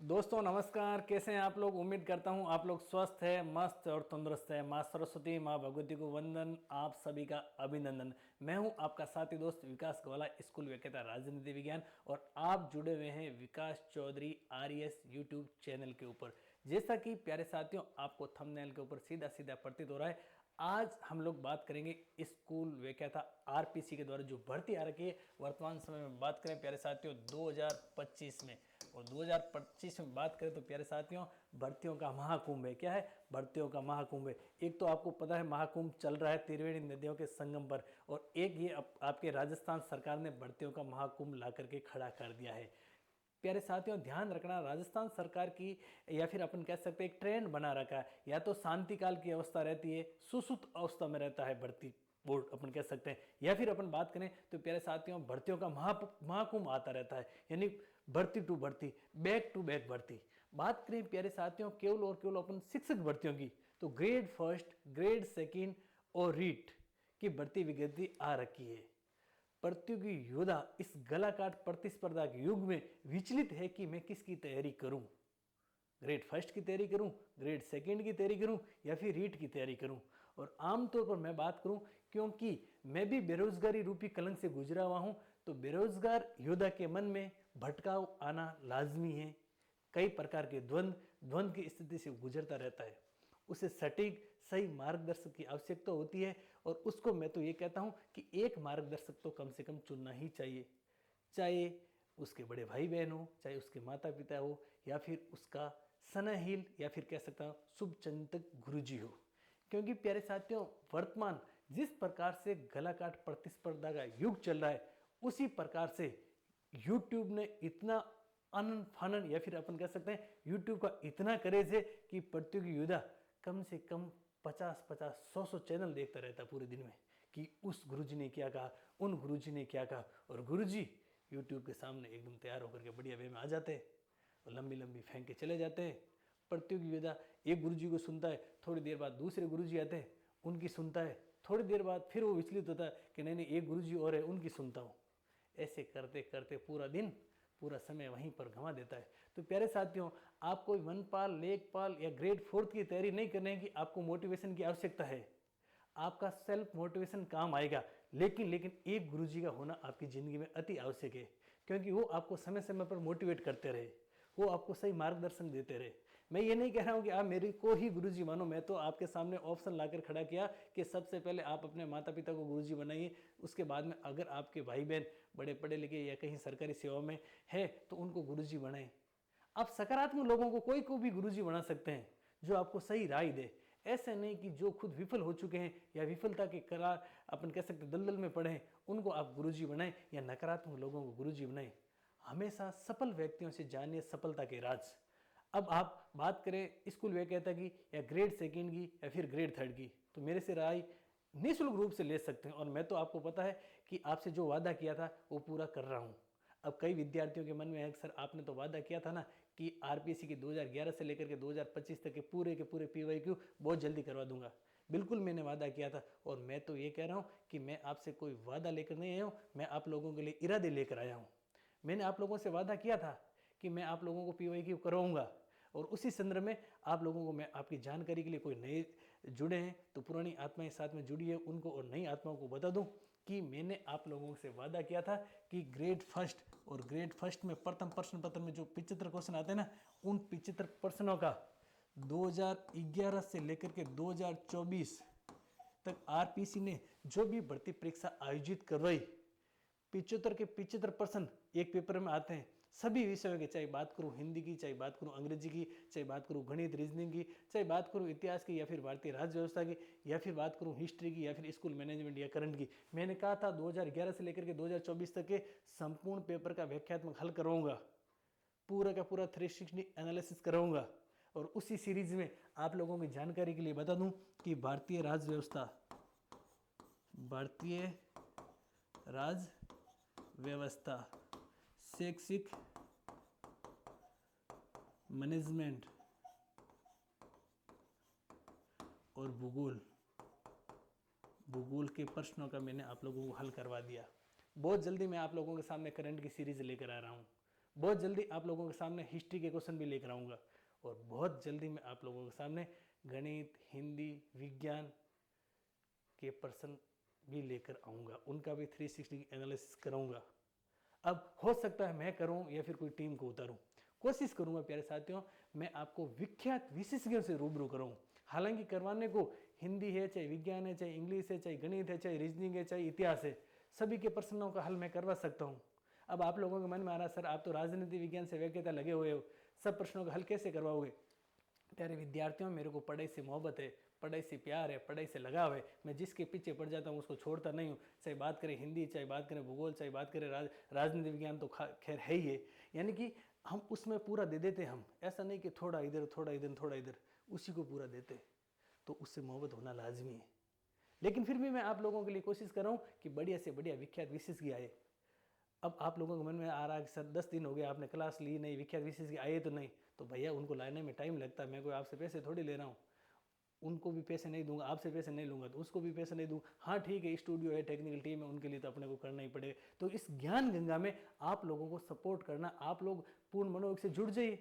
दोस्तों नमस्कार, कैसे हैं आप लोग। उम्मीद करता हूं आप लोग स्वस्थ हैं, मस्त और तंदुरुस्त हैं। माँ सरस्वती, माँ भगवती को वंदन, आप सभी का अभिनंदन। मैं हूं आपका साथी दोस्त विकास ग्वाला, स्कूल व्याख्याता राजनीति विज्ञान, और आप जुड़े हुए हैं विकास चौधरी आरएस यूट्यूब चैनल के ऊपर। जैसा कि प्यारे साथियों आपको थंबनेल के ऊपर सीधा सीधा प्रतीत हो रहा है, आज हम लोग बात करेंगे स्कूल व्याख्याता आरपीसी के द्वारा जो भर्ती आ रखी है वर्तमान समय में। बात करें प्यारे साथियों 2025 में, और 2025 में बात करें तो प्यारे साथियों भर्तियों का महाकुंभ है। क्या है? भर्तियों का महाकुंभ है। एक तो आपको पता है महाकुंभ चल रहा है त्रिवेणी नदियों के संगम पर, और एक ये आपके राजस्थान सरकार ने भर्तियों का महाकुंभ ला करके खड़ा कर दिया है। प्यारे साथियों ध्यान रखना, राजस्थान सरकार की या फिर अपन कह सकते हैं एक ट्रेंड बना रखा है, या तो शांति काल की अवस्था रहती है, सुसुप्त अवस्था में रहता है भर्ती बोर्ड अपन कह सकते हैं, या फिर अपन बात करें तो प्यारे साथियों भर्तियों का महाकुंभ आता रहता है, यानी भर्ती टू भर्ती, बैक टू बैक भर्ती। बात करें प्यारे साथियों केवल और केवल अपन शिक्षक भर्तियों की, तो ग्रेड फर्स्ट, ग्रेड सेकंड और रीट की भर्ती विज्ञप्ति आ रखी है। प्रतियोगी योद्धा इस गलाकाट प्रतिस्पर्धा के युग में विचलित है कि मैं किसकी तैयारी करूं। ग्रेड फर्स्ट की तैयारी करूं, ग्रेड सेकंड की तैयारी करूं, या फिर रीट की तैयारी करूं। और आमतौर पर मैं बात करूं, क्योंकि मैं भी बेरोजगारी रूपी कलंक से गुजरा हुआ हूं, तो बेरोजगार योद्धा के मन में भटकाव आना लाजमी है। कई प्रकार के द्वंद्व की स्थिति से गुजरता रहता है। उसे सटीक सही मार्गदर्शक की आवश्यकता होती है, और उसको मैं तो ये कहता हूं कि एक मार्गदर्शक तो कम से कम चुनना ही चाहिए। चाहे उसके बड़े भाई बहन हो, चाहे उसके माता पिता हो, या फिर उसका स्नेहिल या फिर कह सकता हूँ शुभचिंतक गुरुजी हो। क्योंकि प्यारे साथियों वर्तमान जिस प्रकार से गलाकाट प्रतिस्पर्धा का युग चल रहा है, उसी प्रकार से यूट्यूब ने इतना आनंद फानन या फिर अपन कह सकते हैं यूट्यूब का इतना क्रेज है कि प्रतियोगी योद्धा कम से कम 50-50, 100-100 चैनल देखता रहता पूरे दिन में, कि उस गुरुजी ने क्या कहा, उन गुरुजी ने क्या कहा। और गुरुजी यूट्यूब के सामने एकदम तैयार होकर के बढ़िया वे में आ जाते हैं और लंबी लंबी फेंक के चले जाते हैं। प्रतियोगी योद्धा एक गुरुजी को सुनता है, थोड़ी देर बाद दूसरे गुरुजी आते हैं, उनकी सुनता है, थोड़ी देर बाद फिर वो विचलित होता है कि नहीं नहीं एक गुरुजी और है, उनकी सुनता हूँ। ऐसे करते करते पूरा दिन, पूरा समय वहीं पर गंवा देता है। तो प्यारे साथियों आप कोई वनपाल, लेखपाल या ग्रेड फोर्थ की तैयारी नहीं करने की आपको मोटिवेशन की आवश्यकता है। आपका सेल्फ मोटिवेशन काम आएगा, लेकिन एक गुरुजी का होना आपकी ज़िंदगी में अति आवश्यक है, क्योंकि वो आपको समय समय पर मोटिवेट करते रहे, वो आपको सही मार्गदर्शन देते रहे। मैं ये नहीं कह रहा हूँ कि आप मेरे को ही गुरुजी मानो, मैं तो आपके सामने ऑप्शन लाकर खड़ा किया कि सबसे पहले आप अपने माता पिता को गुरुजी बनाइए, उसके बाद में अगर आपके भाई बहन बड़े पढ़े लिखे या कहीं सरकारी सेवा में है तो उनको गुरुजी बनाएं। आप सकारात्मक लोगों को कोई को भी गुरुजी बना सकते हैं जो आपको सही राय दे। ऐसे नहीं कि जो खुद विफल हो चुके हैं या विफलता के करार अपन कह सकते दलदल में पड़े हैं उनको आप गुरुजी बनाएं, या नकारात्मक लोगों को गुरुजी बनाएं। हमेशा सफल व्यक्तियों से जानिए सफलता के राज। अब आप बात करें स्कूल व्याख्याता की, या ग्रेड सेकंड की, या फिर ग्रेड थर्ड की, तो मेरे से राय निःशुल्क रूप से ले सकते हैं, और मैं तो आपको पता है कि आपसे जो वादा किया था वो पूरा कर रहा हूँ। अब कई विद्यार्थियों के मन में है सर आपने तो वादा किया था ना कि आरपीसी की 2011 से लेकर के 2025 तक के पूरे पीवाईक्यू बहुत जल्दी करवा दूंगा। बिल्कुल मैंने वादा किया था, और मैं तो ये कह रहा हूँ कि मैं आपसे कोई वादा लेकर नहीं आया हूँ, मैं आप लोगों के लिए इरादे लेकर आया हूँ। मैंने आप लोगों से वादा किया था कि मैं आप लोगों को पीवाईक्यू करवाऊंगा, और उसी संदर्भ में आप लोगों को मैं आपकी जानकारी के लिए, कोई नए जुड़े हैं तो पुरानी आत्माएं साथ में जुड़ी है उनको और नई आत्माओं को बता दूं कि मैंने आप लोगों से वादा किया था कि ग्रेड फर्स्ट और ग्रेड फर्स्ट में प्रथम प्रश्न पत्र में जो 75 क्वेश्चन आते हैं ना, उन 75 प्रश्नों का 2011 से लेकर के 2024 तक आरपीसी ने जो भी भर्ती परीक्षा आयोजित करवाई, 75 के 75% एक पेपर में आते हैं सभी विषयों के, चाहे बात करूं हिंदी की, चाहे बात करूं अंग्रेजी की, चाहे बात करूं गणित रीजनिंग की, चाहे बात करूं इतिहास की, या फिर भारतीय राज्य व्यवस्था की, या फिर बात करूं हिस्ट्री की, या फिर स्कूल मैनेजमेंट या करंट की। मैंने कहा था 2011 से लेकर के 2024 तक के संपूर्ण पेपर का व्याख्यात्मक हल करवाऊंगा, पूरा का पूरा 360 एनालिसिस कराऊंगा। और उसी सीरीज में आप लोगों की जानकारी के लिए बता दूं कि भारतीय राज्य व्यवस्था, भारतीय राज्य व्यवस्था, शैक्षिक मैनेजमेंट और भूगोल के प्रश्नों का मैंने आप लोगों को हल करवा दिया। बहुत जल्दी मैं आप लोगों के सामने करंट की सीरीज लेकर आ रहा हूँ। बहुत जल्दी आप लोगों के सामने हिस्ट्री के क्वेश्चन भी लेकर आऊँगा, और बहुत जल्दी मैं आप लोगों के सामने गणित, हिंदी, विज्ञान के प्रश्न भी लेकर आऊँगा, उनका भी 360 एनालिसिस कराऊँगा। अब हो सकता है मैं करूँ या फिर कोई टीम को उतारूँ, कोशिश करूँगा प्यारे साथियों मैं आपको विख्यात विशेषज्ञों से रूबरू कराऊँ। हालांकि करवाने को हिंदी है, चाहे विज्ञान है, चाहे इंग्लिश है, चाहे गणित है, चाहे रीजनिंग है, चाहे इतिहास है, सभी के प्रश्नों का हल मैं करवा सकता हूँ। अब आप लोगों के मन में आ रहा सर आप तो राजनीति विज्ञान से वैज्ञता लगे हुए हो, सब प्रश्नों का हल कैसे करवाओगे? प्यारे विद्यार्थियों, मेरे को पढ़ाई से मोहब्बत है, पढ़ाई से प्यार है, पढ़ाई से लगाव है। मैं जिसके पीछे पड़ जाता हूँ उसको छोड़ता नहीं हूँ। चाहे बात करें हिंदी, चाहे बात करें भूगोल, चाहे बात करें राजनीति विज्ञान, तो खैर है ही है। यानी कि हम उसमें पूरा दे देते। हम ऐसा नहीं कि थोड़ा इधर थोड़ा इधर थोड़ा इधर, उसी को पूरा देते। तो उससे मोहब्बत होना लाजमी है। लेकिन फिर भी मैं आप लोगों के लिए कोशिश कर रहा हूँ कि बढ़िया से बढ़िया विख्यात विशेषज्ञ आए। अब आप लोगों के मन में आ रहा है कि सर 10 दिन हो गए आपने क्लास ली नहीं, विख्यात विशेषज्ञ आए तो नहीं, तो भैया उनको लाने में टाइम लगता है। मैं कोई आपसे पैसे थोड़ी ले रहा हूँ, उनको भी पैसे नहीं दूंगा, आपसे पैसे नहीं लूंगा तो उसको भी पैसे नहीं दूंगा। हाँ ठीक है, स्टूडियो है, टेक्निकल टीम है, उनके लिए तो अपने को करना ही पड़ेगा। तो इस ज्ञान गंगा में आप लोगों को सपोर्ट करना, आप लोग पूर्ण मनोयोग से जुड़ जाइए।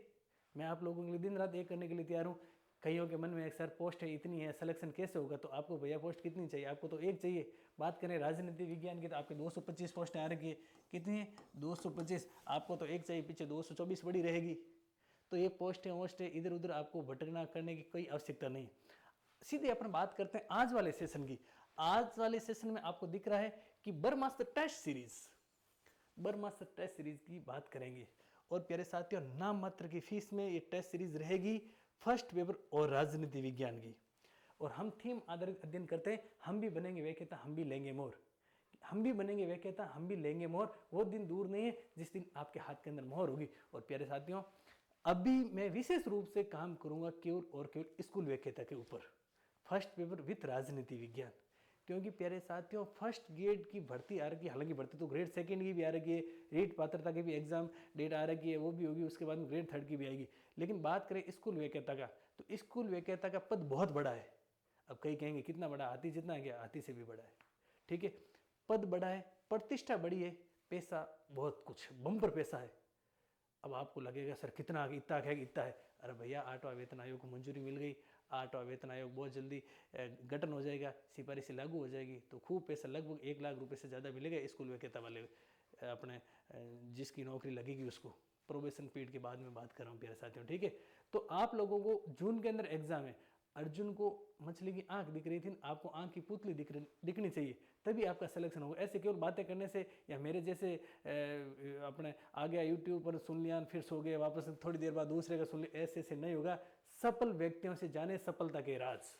मैं आप लोगों के लिए दिन रात एक करने के लिए तैयार हूँ। कईयों के मन में एक सर पोस्ट है इतनी है, सिलेक्शन कैसे होगा? तो आपको भैया पोस्ट कितनी चाहिए? आपको तो एक चाहिए। बात करें राजनीति विज्ञान की तो आपके 225 पोस्टें आ रखी है। कितनी है? 225। आपको तो एक चाहिए, पीछे 224 बड़ी रहेगी। तो ये पोस्टें वोस्टें इधर उधर आपको भटकना करने की कोई आवश्यकता नहीं। सीधे अपन बात करते हैं आज वाले सेशन की। आज वाले सेशन में आपको दिख रहा है कि बर्मास्टर टेस्ट सीरीज की बात करेंगे। और प्यारे साथियों, नाम मात्र की फीस में ये टेस्ट सीरीज रहेगी फर्स्ट पेपर और राजनीति विज्ञान की। और हम थीम आधारित अध्ययन करते हैं। हम भी बनेंगे वैकेता, हम भी लेंगे मोर। हम भी बनेंगे वैकेता, हम भी लेंगे मोर। वो दिन दूर नहीं है जिस दिन आपके हाथ के अंदर मोहर होगी। और प्यारे साथियों, अभी मैं विशेष रूप से काम करूंगा केवल और केवल स्कूल वैकेता के ऊपर, फर्स्ट पेपर विथ राजनीति विज्ञान। क्योंकि प्यारे साथियों, फर्स्ट ग्रेड की भर्ती आ रही है। हालांकि भर्ती तो ग्रेड सेकंड की भी आ रही है, रीट पात्रता की भी एग्जाम डेट आ रही है, वो भी होगी। उसके बाद में ग्रेड थर्ड की भी आएगी। लेकिन बात करें स्कूल वैकेता का, तो स्कूल वैकेता का पद बहुत बड़ा है। अब कई कहेंगे कितना बड़ा? हाथी जितना है क्या? हाथी से भी बड़ा है। ठीक है, पद बड़ा है, प्रतिष्ठा बड़ी है, पैसा बहुत कुछ बम्पर पैसा है। अब आपको लगेगा सर कितना इतना है, इतना है। अरे भैया, 8वां वेतन आयोग को मंजूरी मिल गई। 8वां वेतन आयोग बहुत जल्दी गठन हो जाएगा, सिपाही से लागू हो जाएगी, तो खूब पैसा, लगभग 1 लाख रुपए से ज़्यादा मिलेगा स्कूल वैकेता वाले अपने जिसकी नौकरी लगेगी उसको। प्रोबेशन पीरियड के बाद में बात कर रहा हूँ प्यारे साथियों। ठीक है, तो आप लोगों को जून के अंदर एग्जाम है। अर्जुन को मछली की आंख दिख रही थी, आपको आंख की पुतली दिखनी चाहिए, तभी आपका सिलेक्शन होगा। ऐसे केवल बातें करने से, या मेरे जैसे अपने आ गया यूट्यूब पर सुन लिया फिर सो गए, वापस थोड़ी देर बाद दूसरे का सुन लिया, ऐसे नहीं होगा। सफल व्यक्तियों से जाने सफलता के राज।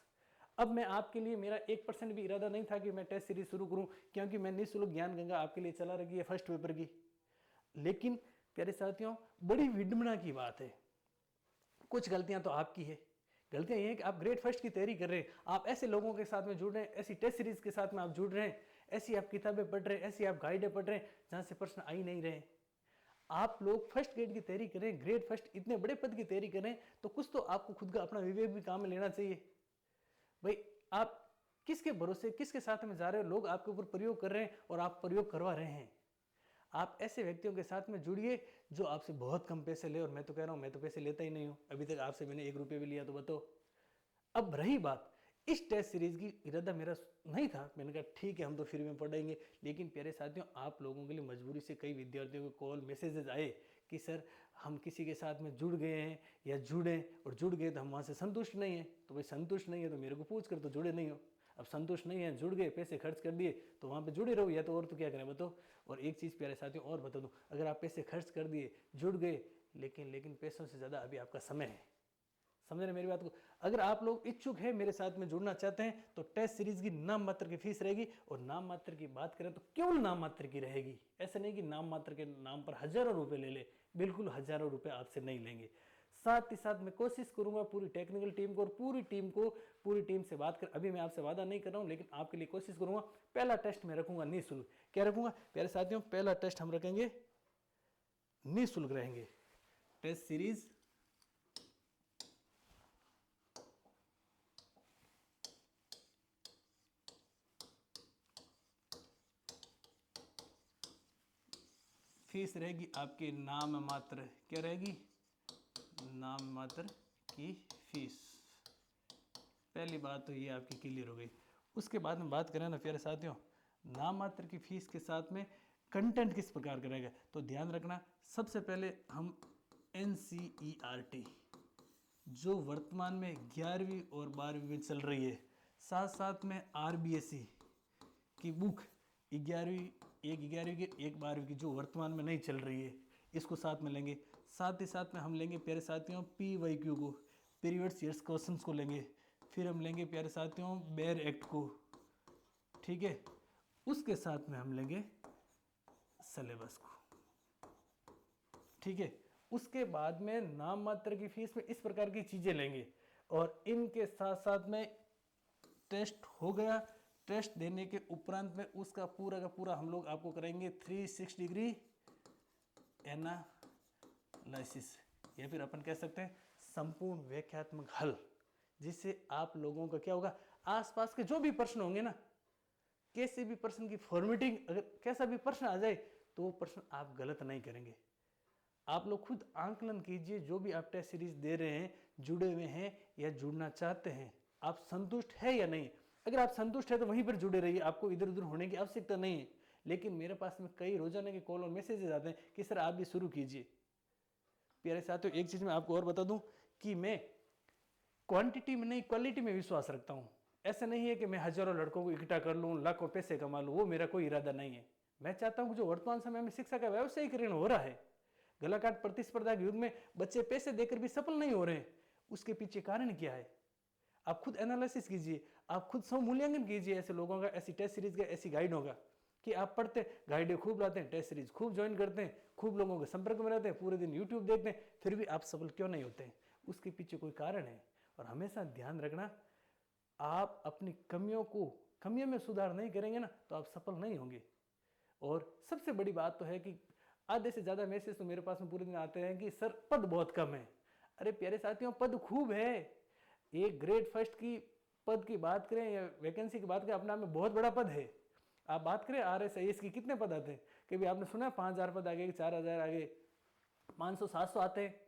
अब मैं आपके लिए, मेरा 1% भी इरादा नहीं था कि मैं टेस्ट सीरीज शुरू करूं, क्योंकि मैं निःशुल्क ज्ञान गंगा आपके लिए चला रखी है फर्स्ट पेपर की। लेकिन प्यारे साथियों, बड़ी विडंबना की बात है, कुछ गलतियां तो आपकी है। गलतियां ये है कि आप ग्रेड फर्स्ट की तैयारी कर रहे हैं, आप ऐसे लोगों के साथ में जुड़ रहे हैं, ऐसी टेस्ट सीरीज के साथ में आप जुड़ रहे हैं, ऐसी आप किताबें पढ़ रहे हैं, ऐसी आप गाइडें पढ़ रहे हैं जहां से प्रश्न आ ही नहीं रहे। आप लोग फर्स्ट ग्रेड की तैयारी करें, ग्रेड फर्स्ट इतने बड़े पद की तैयारी करें, तो कुछ तो आपको खुद का अपना विवेक भी काम में लेना चाहिए। भाई, आप किसके भरोसे, किसके साथ में जा रहे हो? लोग आपके ऊपर प्रयोग कर रहे हैं और आप प्रयोग करवा रहे हैं। आप ऐसे व्यक्तियों के साथ में जुड़िए जो आपसे बहुत कम पैसे ले। और मैं तो कह रहा हूं, मैं तो पैसे लेता ही नहीं हूं, अभी तक आपसे मैंने 1 रुपये भी लिया तो बताओ। अब रही बात इस टेस्ट सीरीज की, इरादा मेरा नहीं था, मैंने कहा ठीक है हम तो फ्री में पढ़ेंगे। लेकिन प्यारे साथियों, आप लोगों के लिए मजबूरी से कई विद्यार्थियों को कॉल मैसेजेस आए कि सर हम किसी के साथ में जुड़ गए हैं या जुड़े, और जुड़ गए तो हम वहाँ से संतुष्ट नहीं हैं। तो भाई संतुष्ट नहीं है तो मेरे को पूछ कर, तो जुड़े नहीं हो। अब संतुष्ट नहीं है, जुड़ गए, पैसे खर्च कर दिए, तो वहाँ पे जुड़े रहो, या तो और तो क्या करें बताओ। और एक चीज़ प्यारे साथियों और बता दूं, अगर आप पैसे खर्च कर दिए, जुड़ गए, लेकिन पैसों से ज़्यादा अभी आपका समय है। समझ रहे मेरी बात को? अगर आप लोग इच्छुक है, मेरे साथ में जुड़ना चाहते हैं, तो टेस्ट सीरीज की नाम मात्र की फीस रहेगी। और नाम मात्र की बात करें तो केवल नाम मात्र की रहेगी। ऐसे नहीं कि नाम मात्र के नाम पर हजारों रुपए ले ले, बिल्कुल हजारों रुपए आपसे नहीं लेंगे। साथ ही साथ मैं कोशिश करूंगा पूरी टेक्निकल टीम को और पूरी टीम से बात कर, अभी मैं आपसे वादा नहीं कर रहा हूं, लेकिन आपके लिए कोशिश करूंगा। पहला टेस्ट मैं रखूंगा निःशुल्क। क्या रखूंगा प्यारे साथियों? पहला टेस्ट हम रखेंगे निःशुल्क रहेंगे। टेस्ट सीरीज फीस रहेगी आपकी नाम मात्र, क्या रहेगी, नाम मात्र की फीस। पहली बात तो ये आपकी क्लियर हो गई। उसके बाद में बात करें ना प्यारे साथियों, नाम मात्र की फीस के साथ में कंटेंट किस प्रकार का रहेगा, तो ध्यान रखना सबसे पहले हम NCERT जो वर्तमान में 11वीं और 12वीं में चल रही है, साथ साथ में RBSE की बुक 11वीं, एक 11वीं की एक 12वीं की जो वर्तमान में नहीं चल रही है, इसको साथ में लेंगे। साथ ही साथ में हम लेंगे प्यारे साथियों PYQ को, पीरियड्स ईयर्स क्वेश्चंस को लेंगे। फिर हम लेंगे प्यारे साथियों बेयर एक्ट को, ठीक है। उसके साथ में हम लेंगे सिलेबस को, ठीक है। उसके बाद में नाम मात्र की फीस में इस प्रकार की चीजें लेंगे और इनके साथ साथ में टेस्ट हो गया। टेस्ट देने के उपरांत में उसका पूरा का पूरा हम लोग आपको करेंगे 360 डिग्री एनालिसिस, या फिर अपन कह सकते हैं संपूर्ण व्याख्यात्मक हल, जिससे आप लोगों का क्या होगा, आसपास के जो भी प्रश्न होंगे ना, कैसे भी प्रश्न की फॉर्मेटिंग, अगर कैसा भी प्रश्न आ जाए तो वो प्रश्न आप गलत नहीं करेंगे। आप लोग खुद आंकलन कीजिए, जो भी आप टेस्ट सीरीज दे रहे हैं, जुड़े हुए हैं या जुड़ना चाहते हैं, आप संतुष्ट है या नहीं। अगर आप संतुष्ट है तो वहीं पर जुड़े रहिए, आपको इधर उधर होने की आवश्यकता नहीं है। लेकिन मेरे पास में कई रोजाना के कॉल और मैसेजेस आते हैं कि सर आप भी शुरू कीजिए। प्यारे साथियों, एक चीज मैं आपको और बता दूं कि मैं क्वांटिटी में नहीं क्वालिटी में विश्वास रखता हूं। ऐसा नहीं है कि मैं हजारों लड़कों को इकट्ठा कर लूं, लाखों पैसे कमा लूं, वो मेरा कोई इरादा नहीं है। मैं चाहता हूं कि जो वर्तमान समय में शिक्षा का व्यवसायीकरण हो रहा है, गलाकाट प्रतिस्पर्धा के युग में बच्चे पैसे देकर भी सफल नहीं हो रहे हैं, उसके पीछे कारण क्या है? आप खुद एनालिसिस कीजिए, आप खुद स्वमूल्यांकन कीजिए ऐसे लोगों का, ऐसी टेस्ट सीरीज का, ऐसी गाइड होगा कि आप पढ़ते, गाइडें खूब लाते हैं, टेस्ट सीरीज खूब ज्वाइन करते हैं, खूब लोगों के संपर्क में रहते हैं, पूरे दिन यूट्यूब देखते हैं, फिर भी आप सफल क्यों नहीं होते हैं? उसके पीछे कोई कारण है। और हमेशा ध्यान रखना, आप अपनी कमियों में सुधार नहीं करेंगे ना तो आप सफल नहीं होंगे। और सबसे बड़ी बात तो है कि आधे से ज्यादा मैसेज तो मेरे पास में पूरे दिन आते हैं कि सर पद बहुत कम है। अरे प्यारे साथियों, पद खूब है। एक ग्रेड फर्स्ट की पद की बात करें या वैकेंसी की बात करें, अपने आप में बहुत बड़ा पद है। आप बात करें RSIS की, कितने पद आते हैं? कभी आपने सुना 5000 पद आ गए, 4000 आ गए, 500 700 आते हैं?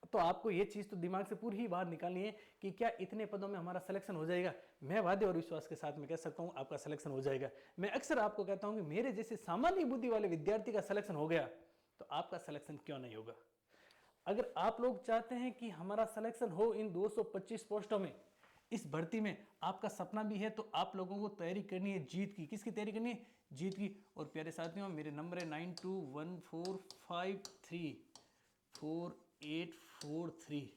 तो आपको ये चीज तो दिमाग से पूरी ही बाहर निकालनी है कि क्या इतने पदों में हमारा सिलेक्शन हो जाएगा? मैं वादे और विश्वास के साथ में कह सकता हूं आपका सिलेक्शन हो जाएगा। मैं अक्सर आपको कहता हूं कि मेरे जैसे सामान्य बुद्धि वाले विद्यार्थी का सिलेक्शन हो गया तो आपका सिलेक्शन क्यों नहीं होगा? अगर आप लोग चाहते हैं कि हमारा सिलेक्शन हो इन 225 पोस्टों में, इस भर्ती में, आपका सपना भी है, तो आप लोगों को तैयारी करनी है जीत की। किसकी तैयारी करनी है? जीत की। और प्यारे साथियों, मेरे नंबर है 9214534843।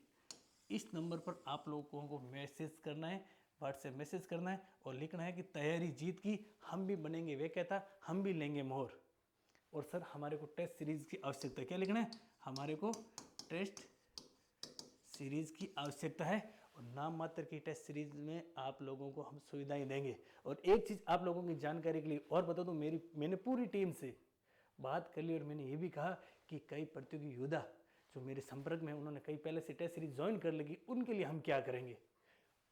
इस नंबर पर आप लोगों को मैसेज करना है, व्हाट्सएप मैसेज करना है और लिखना है कि तैयारी जीत की, हम भी बनेंगे विजेता, हम भी लेंगे मोहर। और सर हमारे को टेस्ट सीरीज की आवश्यकता है। क्या लिखना है? हमारे को टेस्ट सीरीज की आवश्यकता है और नाम मात्र की टेस्ट सीरीज में आप लोगों को हम सुविधाएं देंगे। और एक चीज आप लोगों की जानकारी के लिए और बता दूं, मैंने पूरी टीम से बात कर ली और मैंने ये भी कहा कि कई प्रतियोगी योद्धा जो मेरे संपर्क में, उन्होंने कई पहले से टेस्ट सीरीज ज्वाइन कर लेगी, उनके लिए हम क्या करेंगे?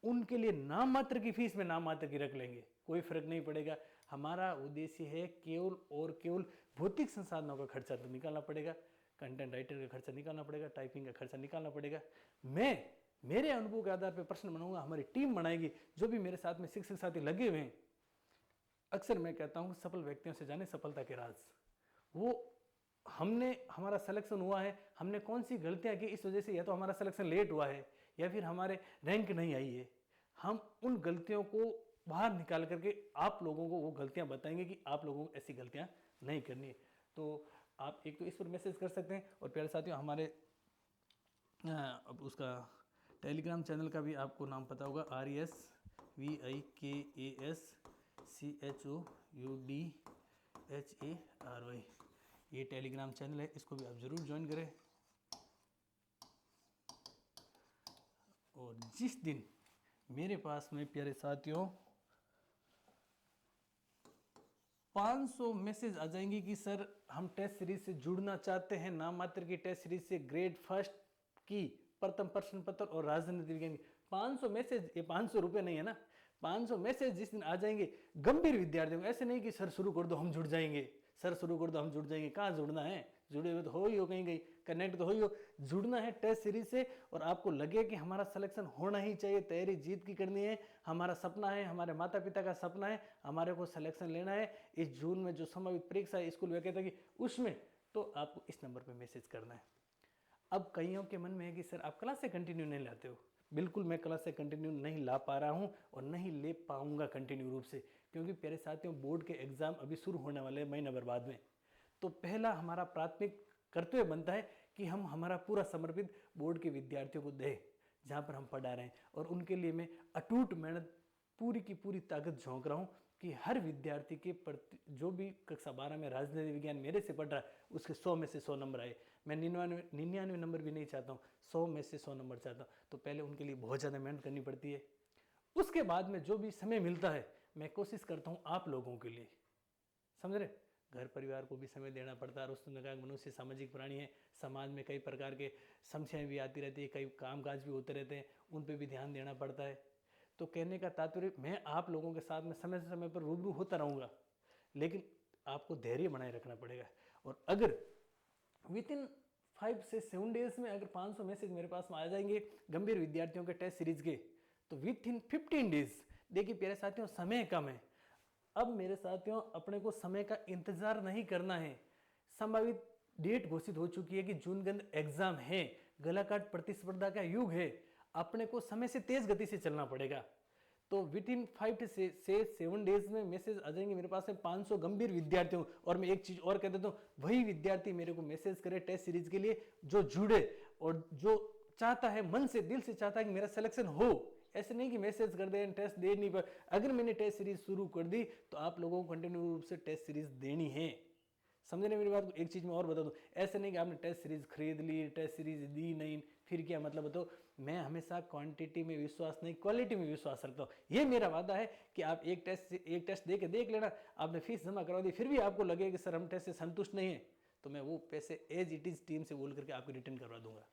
उनके लिए नाम मात्र की फीस में नाम मात्र की रख लेंगे, कोई फर्क नहीं पड़ेगा। हमारा उद्देश्य है केवल और केवल भौतिक संसाधनों का खर्चा तो निकालना पड़ेगा, कंटेंट राइटर का खर्चा निकालना पड़ेगा, टाइपिंग का खर्चा निकालना पड़ेगा। मैं मेरे अनुभव के आधार पर प्रश्न बनाऊंगा, हमारी टीम बनाएगी, जो भी मेरे साथ में शिक्षक साथी लगे हुए हैं। अक्सर मैं कहता हूं सफल व्यक्तियों से जाने सफलता के राज। वो हमारा सिलेक्शन हुआ है, हमने कौन सी गलतियां की, इस वजह से या तो हमारा सिलेक्शन लेट हुआ है या फिर हमारे रैंक नहीं आई है। हम उन गलतियों को बाहर निकाल करके आप लोगों को वो गलतियां बताएंगे कि आप लोगों को ऐसी गलतियां नहीं करनी है। तो आप एक तो इस पर मैसेज कर सकते हैं। और प्यारे साथियों, हमारे अब उसका टेलीग्राम चैनल का भी आपको नाम पता होगा, RSVIKASCHOUDHARY, ये टेलीग्राम चैनल है, इसको भी आप ज़रूर ज्वाइन करें। और जिस दिन मेरे पास में प्यारे साथियों 500 मैसेज आ जाएंगे कि सर हम टेस्ट सीरीज से जुड़ना चाहते हैं, नाम मात्र की टेस्ट सीरीज से, ग्रेड फर्स्ट की प्रथम प्रश्न पत्र और राजनीति विज्ञान की 500 मैसेज, ये 500 रुपये नहीं है ना, 500 मैसेज जिस दिन आ जाएंगे गंभीर विद्यार्थियों को, ऐसे नहीं कि सर शुरू कर दो हम जुड़ जाएंगे, सर शुरू कर दो हम जुड़ जाएंगे। कहाँ जुड़ना है? जुड़े हुए तो हो ही हो, कहीं कहीं कनेक्ट तो हो ही हो। जुड़ना है टेस्ट सीरीज से और आपको लगे कि हमारा सिलेक्शन होना ही चाहिए, तैयारी जीत की करनी है, हमारा सपना है, हमारे माता पिता का सपना है, हमारे को सिलेक्शन लेना है इस जून में जो संभावित परीक्षा है स्कूल वैकेथा की उसमें, तो आपको इस नंबर पर मैसेज करना है। अब कईयों के मन में है कि सर आप क्लास से कंटिन्यू नहीं लाते हो। बिल्कुल मैं क्लास से कंटिन्यू नहीं ला पा रहा हूँ और नहीं ले पाऊंगा कंटिन्यू रूप से, क्योंकि प्यारे साथियों बोर्ड के एग्जाम अभी शुरू होने वाले हैं महीना भर बाद में। तो पहला हमारा प्राथमिक कर्तव्य बनता है कि हम हमारा पूरा समर्पित बोर्ड के विद्यार्थियों को दें जहाँ पर हम पढ़ा रहे हैं, और उनके लिए मैं अटूट मेहनत पूरी की पूरी ताकत झोंक रहा हूँ कि हर विद्यार्थी के प्रति जो भी कक्षा 12 में राजनीति विज्ञान मेरे से पढ़ रहा है उसके 100 में से 100 नंबर आए। मैं 99 नंबर भी नहीं चाहता हूँ, 100 में से 100 नंबर चाहता हूँ। तो पहले उनके लिए बहुत ज़्यादा मेहनत करनी पड़ती है। उसके बाद में जो भी समय मिलता है मैं कोशिश करता हूँ आप लोगों के लिए, समझ रहे, घर परिवार को भी समय देना पड़ता है। और उसने कहा मनुष्य सामाजिक प्राणी है, समाज में कई प्रकार के समस्याएं भी आती रहती है, कई कामकाज भी होते रहते हैं, उन पर भी ध्यान देना पड़ता है। तो कहने का तात्पर्य मैं आप लोगों के साथ में समय समय पर रूबरू होता रहूँगा, लेकिन आपको धैर्य बनाए रखना पड़ेगा। और अगर विद इन 5 से 7 डेज में अगर 500 मैसेज मेरे पास में आ जाएंगे गंभीर विद्यार्थियों के टेस्ट सीरीज के, तो विद इन 15 डेज, देखिए प्यारे साथियों समय कम है। अब मेरे साथियों अपने को समय का इंतजार नहीं करना है। संभावित डेट घोषित हो चुकी है कि जून के अंदर एग्जाम है, गलाकाट प्रतिस्पर्धा का युग है, अपने को समय से तेज गति से चलना पड़ेगा। तो विद इन 5 से 7 डेज में मैसेज आ जाएंगे मेरे पास में 500 गंभीर विद्यार्थियों। और मैं एक चीज और कह देता हूँ, वही विद्यार्थी मेरे को मैसेज करे टेस्ट सीरीज के लिए जो जुड़े और जो चाहता है, मन से दिल से चाहता है कि मेरा सिलेक्शन हो। ऐसे नहीं कि मैसेज कर दे टेस्ट दे नहीं पाए। अगर मैंने टेस्ट सीरीज शुरू कर दी तो आप लोगों को कंटिन्यू रूप से टेस्ट सीरीज देनी है। समझने मेरी बात को। एक चीज मैं और बता दूं, ऐसे नहीं कि आपने टेस्ट सीरीज खरीद ली, टेस्ट सीरीज दी नहीं, फिर क्या मतलब बताओ। मैं हमेशा क्वांटिटी में विश्वास नहीं, क्वालिटी में विश्वास रखता हूँ। ये मेरा वादा है कि आप एक टेस्ट दे के देख लेना, आपने फीस जमा करवा दी, फिर भी आपको लगे कि सर हम टेस्ट से संतुष्ट नहीं है, तो मैं वो पैसे एज इट इज टीम से बोल करके आपको रिटर्न करवा दूंगा।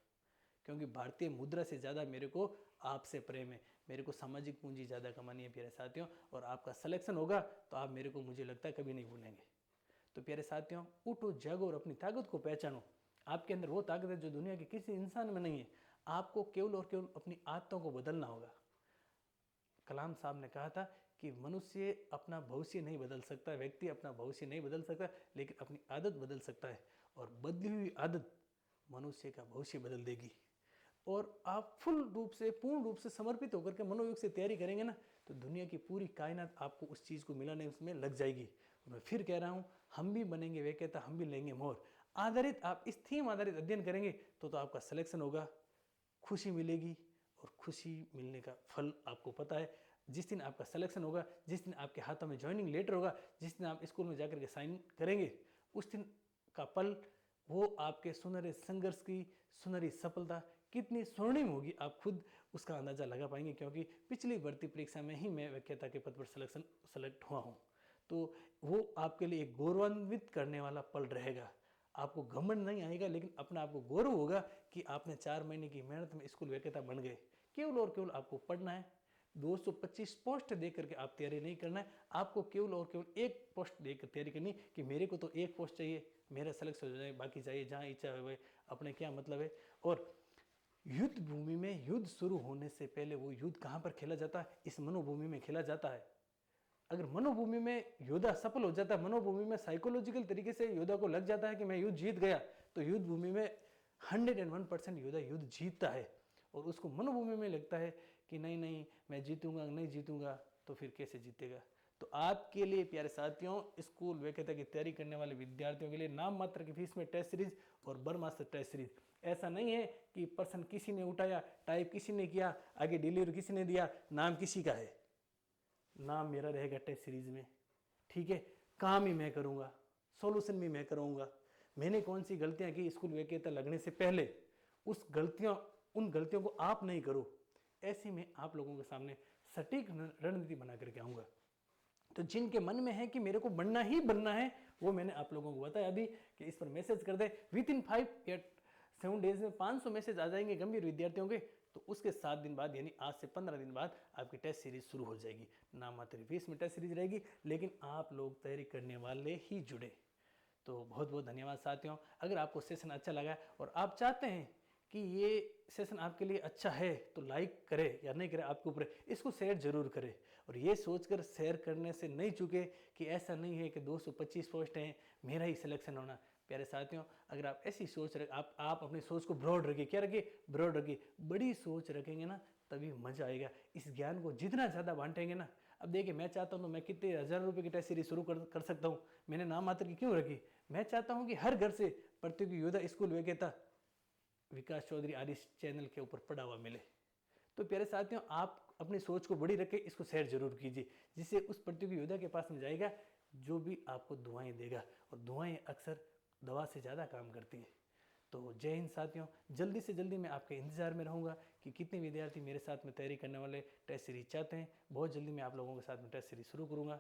क्योंकि भारतीय मुद्रा से ज़्यादा मेरे को आपसे प्रेम है, मेरे को सामाजिक पूंजी ज़्यादा कमानी है प्यारे साथियों। और आपका सिलेक्शन होगा तो आप मेरे को, मुझे लगता है, कभी नहीं भूलेंगे। तो प्यारे साथियों उठो, जागो और अपनी ताकत को पहचानो। आपके अंदर वो ताकत है जो दुनिया के किसी इंसान में नहीं है। आपको केवल और केवल अपनी आदतों को बदलना होगा। कलाम साहब ने कहा था कि मनुष्य अपना भविष्य नहीं बदल सकता, व्यक्ति अपना भविष्य नहीं बदल सकता, लेकिन अपनी आदत बदल सकता है। और बदली हुई आदत मनुष्य का भविष्य बदल देगी। और आप फुल रूप से, पूर्ण रूप से समर्पित होकर के मनोयोग से तैयारी करेंगे ना, तो दुनिया की पूरी कायनात आपको उस चीज़ को मिलाने उसमें लग जाएगी। मैं फिर कह रहा हूँ, हम भी बनेंगे विजेता, हम भी लेंगे मोहर आधारित। आप इस थीम आधारित अध्ययन करेंगे तो आपका सिलेक्शन होगा, खुशी मिलेगी। और खुशी मिलने का फल आपको पता है, जिस दिन आपका सिलेक्शन होगा, जिस दिन आपके हाथों में ज्वाइनिंग लेटर होगा, जिस दिन आप स्कूल में जाकर के साइन करेंगे, उस दिन का पल वो आपके सुनहरे संघर्ष की सुनहरी सफलता कितनी स्वर्णिम होगी, आप खुद उसका अंदाजा लगा पाएंगे। क्योंकि पिछली भर्ती परीक्षा में ही मैं विक्रेता के पद पर सेलेक्ट हुआ हूँ। तो वो आपके लिए एक गौरवान्वित करने वाला पल रहेगा। आपको घमंड नहीं आएगा, लेकिन अपना आपको गौरव होगा कि आपने 4 महीने की मेहनत में स्कूल विक्रेता बन गए। केवल और केवल आपको पढ़ना है। 225 पोस्ट दे करके आप तैयारी नहीं करना है। आपको केवल और केवल एक पोस्ट देकर तैयारी करनी कि मेरे को तो एक पोस्ट चाहिए, मेरा सिलेक्शन हो जाए, बाकी चाहिए जहाँ इच्छा है अपने क्या मतलब है। और युद्ध भूमि में युद्ध शुरू होने से पहले वो युद्ध कहाँ पर खेला जाता है? इस मनोभूमि में खेला जाता है। अगर मनोभूमि में योद्धा सफल हो जाता है, मनोभूमि में साइकोलॉजिकल तरीके से योद्धा को लग जाता है कि मैं युद्ध जीत गया, तो युद्ध भूमि में 101% योद्धा युद्ध जीतता है। और उसको मनोभूमि में लगता है कि नहीं नहीं मैं जीतूंगा, नहीं जीतूंगा, तो फिर कैसे जीतेगा। तो आपके लिए प्यारे साथियों, स्कूल विक्रेता की तैयारी करने वाले विद्यार्थियों के लिए नाम मात्र की फीस में टेस्ट सीरीज और बर्मास्टर टेस्ट सीरीज। ऐसा नहीं है कि प्रश्न किसी ने उठाया, टाइप किसी ने किया, आगे डिलीवर किसी ने दिया, नाम किसी का है, नाम मेरा रहेगा टेस्ट सीरीज में। ठीक है, काम ही मैं करूंगा, सॉल्यूशन भी मैं करूंगा। मैंने कौन सी गलतियां की स्कूल विक्रेता लगने से पहले, उन गलतियों को आप नहीं करो। ऐसे में आप लोगों के सामने सटीक रणनीति बना करके आऊंगा। तो जिनके मन में है कि मेरे को बनना ही बनना है, वो मैंने आप लोगों को बताया अभी कि इस पर मैसेज कर दे। विद इन 5 या 7 डेज में 500 मैसेज आ जाएंगे गंभीर विद्यार्थियों के। तो उसके 7 दिन बाद, यानी आज से 15 दिन बाद आपकी टेस्ट सीरीज शुरू हो जाएगी। नाम मात्र फीस में टेस्ट सीरीज रहेगी, लेकिन आप लोग तैयारी करने वाले ही जुड़े। तो बहुत बहुत धन्यवाद साथियों। अगर आपको सेशन अच्छा लगा और आप चाहते हैं कि ये सेशन आपके लिए अच्छा है तो लाइक करें या नहीं करें आपके ऊपर, इसको शेयर जरूर करें। और ये सोचकर शेयर करने से नहीं चूके कि ऐसा नहीं है कि 225 पोस्ट हैं मेरा ही सिलेक्शन होना। प्यारे साथियों, अगर आप ऐसी सोच रख आप अपनी सोच को ब्रॉड रखिए। क्या रखिए? ब्रॉड रखिए। बड़ी सोच रखेंगे ना तभी मजा आएगा। इस ज्ञान को जितना ज़्यादा बांटेंगे ना, अब देखिए मैं चाहता हूँ तो मैं कितने हज़ार रुपये की टेस्ट सीरीज शुरू कर सकता हूँ। मैंने नाम मात्र की क्यों रखी? मैं चाहता हूँ कि हर घर से प्रतियोगी योद्धा स्कूल विजेता विकास चौधरी आदि चैनल के ऊपर पड़ा हुआ मिले। तो प्यारे साथियों, आप अपनी सोच को बड़ी रखें, इसको शेयर जरूर कीजिए, जिससे उस प्रतियोगी योद्धा के पास में जाएगा जो भी आपको दुआएं देगा। और दुआएं अक्सर दवा से ज़्यादा काम करती है। तो जय हिंद साथियों, जल्दी से जल्दी मैं आपके इंतजार में रहूँगा कि कितने विद्यार्थी मेरे साथ में तैयारी करने वाले टेस्ट सीरीज चाहते हैं। बहुत जल्दी मैं आप लोगों के साथ में टेस्ट सीरीज शुरू करूँगा।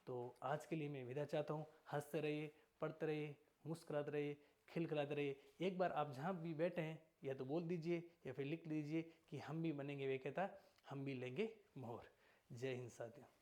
तो आज के लिए मैं विदा चाहता हूँ। हंसते रहिए, पढ़ते रहिए, मुस्कुराते रहिए, खिलखिलाते रहिए। एक बार आप जहाँ भी बैठे हैं या तो बोल दीजिए या फिर लिख लीजिए कि हम भी बनेंगे विजेता, हम भी लेंगे मोहर। जय हिंद साथियों।